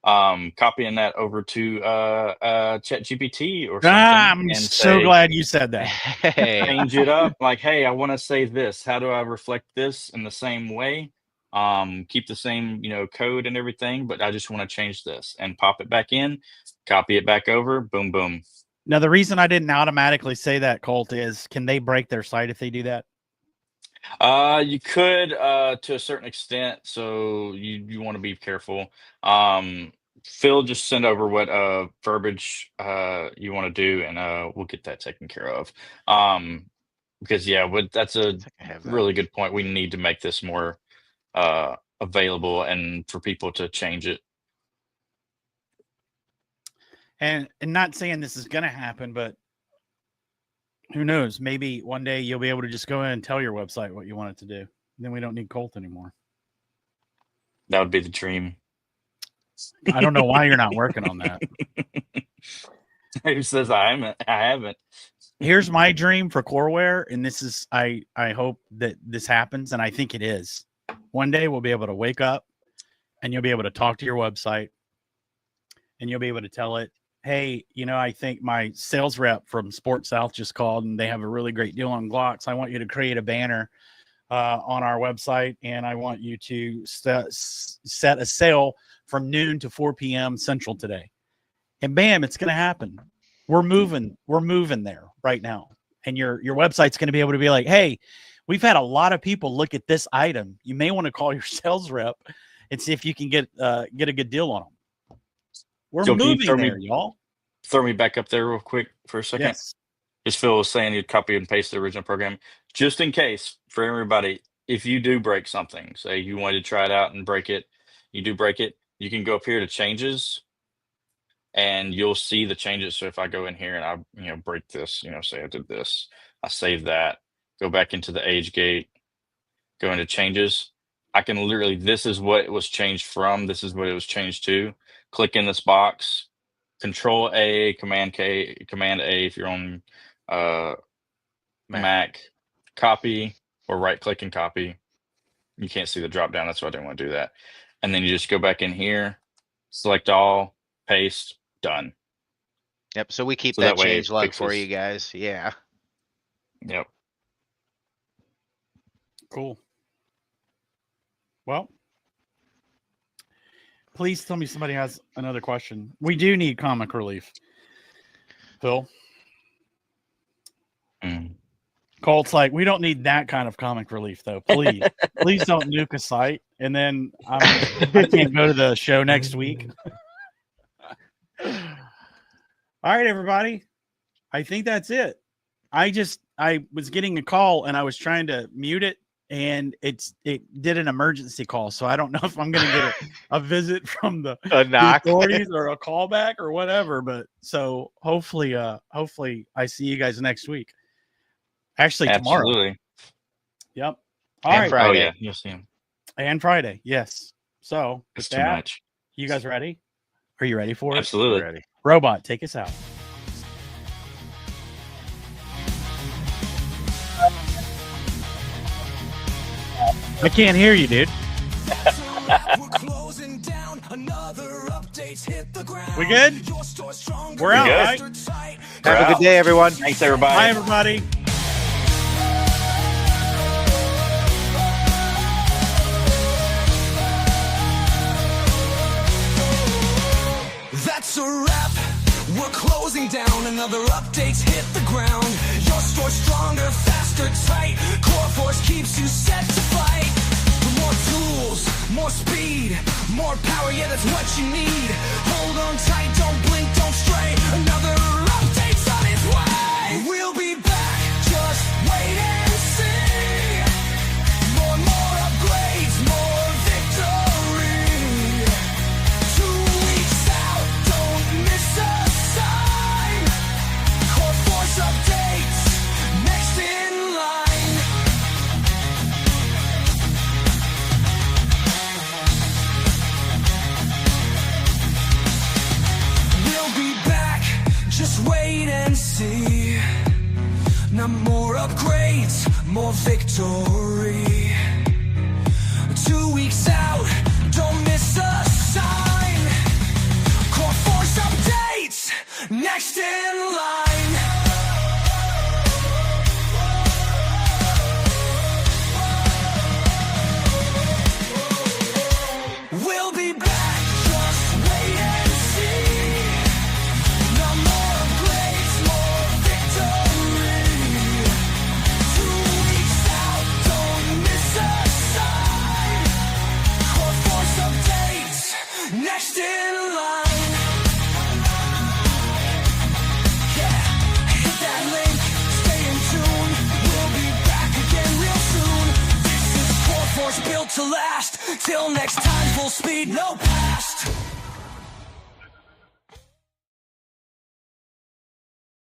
Speaker 3: copying that over to ChatGPT or something.
Speaker 2: I'm
Speaker 3: and
Speaker 2: so glad you said that.
Speaker 4: Hey.
Speaker 3: change it up. Like, hey, I want to say this. How do I reflect this in the same way? Keep the same, code and everything, but I just want to change this and pop it back in, copy it back over, boom, boom.
Speaker 2: Now, the reason I didn't automatically say that, Colt, is can they break their site if they do that?
Speaker 3: You could to a certain extent, so you want to be careful. Phil, just send over what verbiage you want to do, and we'll get that taken care of. Because yeah, that's a
Speaker 4: I think I have that.
Speaker 3: really good point. We need to make this more available and for people to change it.
Speaker 2: And not saying this is going to happen, but who knows? Maybe one day you'll be able to just go in and tell your website what you want it to do. Then we don't need Colt anymore.
Speaker 3: That would be the dream.
Speaker 2: I don't know why you're not working on that.
Speaker 3: Who says I haven't?
Speaker 2: Here's my dream for Coreware, and this is I hope that this happens, and I think it is. One day we'll be able to wake up and you'll be able to talk to your website and you'll be able to tell it, hey, I think my sales rep from Sport South just called and they have a really great deal on Glocks. I want you to create a banner on our website, and I want you to set a sale from noon to 4 p.m. Central today. And bam, it's going to happen. We're moving there right now. And your website's going to be able to be like, hey, we've had a lot of people look at this item. You may want to call your sales rep and see if you can get a good deal on them. We're moving there, y'all.
Speaker 3: Throw me back up there real quick for a second.
Speaker 2: Yes.
Speaker 3: Just Phil was saying you'd copy and paste the original program. Just in case, for everybody, if you do break something, say you wanted to try it out and break it, you do break it, you can go up here to changes and you'll see the changes. So if I go in here and I break this, say I did this, I save that, go back into the age gate, go into changes. I can literally, this is what it was changed from, this is what it was changed to. Click in this box, Control A, Command A if you're on Mac, copy, or right click and copy. You can't see the drop down, that's why I didn't want to do that. And then you just go back in here, select all, paste, done.
Speaker 4: Yep. So we keep
Speaker 3: So
Speaker 4: that
Speaker 3: that way it
Speaker 4: change log for
Speaker 3: fixes-
Speaker 4: you guys. Yeah.
Speaker 3: Yep.
Speaker 2: Cool. Well, please tell me somebody has another question. We do need comic relief. Phil? Colt's like, we don't need that kind of comic relief, though. Please. Please don't nuke a site. And then I can't go to the show next week. All right, everybody. I think that's it. I was getting a call and I was trying to mute it, and it did an emergency call. So I don't know if I'm going to get a visit from the authorities or a callback or whatever. But so hopefully I see you guys next week. Actually, tomorrow.
Speaker 3: Absolutely.
Speaker 2: Yep. All
Speaker 4: And
Speaker 2: right.
Speaker 4: Friday.
Speaker 3: Oh yeah, you'll see him.
Speaker 2: And Friday. Yes. So with
Speaker 3: It's too
Speaker 2: that,
Speaker 3: much.
Speaker 2: you guys ready? Are you ready for it?
Speaker 3: Absolutely.
Speaker 4: Ready.
Speaker 2: Robot, take us out. I can't hear you, dude. We good? We're out,
Speaker 3: good.
Speaker 2: right?
Speaker 4: Have a good day, everyone.
Speaker 3: Thanks, everybody.
Speaker 2: Bye, everybody.
Speaker 1: That's a wrap. We're closing down. Another update's hit the ground. Your store stronger, faster, tight. coreFORCE keeps you set to fight. More tools, more speed, more power. Yeah, that's what you need. Hold on tight, don't blink, don't stray. Another update's on its way. We'll be back. Just wait and see. More upgrades, more victory. 2 weeks out, don't miss a sign. coreFORCE updates, next in line. We'll be back, just wait and see. Now more upgrades, more victory. 2 weeks out, don't miss a sign. coreFORCE updates, next in line. We'll be back, just wait and see. No more upgrades, more victory. 2 weeks out, don't miss a sign. coreFORCE updates, next in line. Yeah, hit that link, stay in tune. We'll be back again real soon. This is coreFORCE built to last. Till next time, full speed, no pass.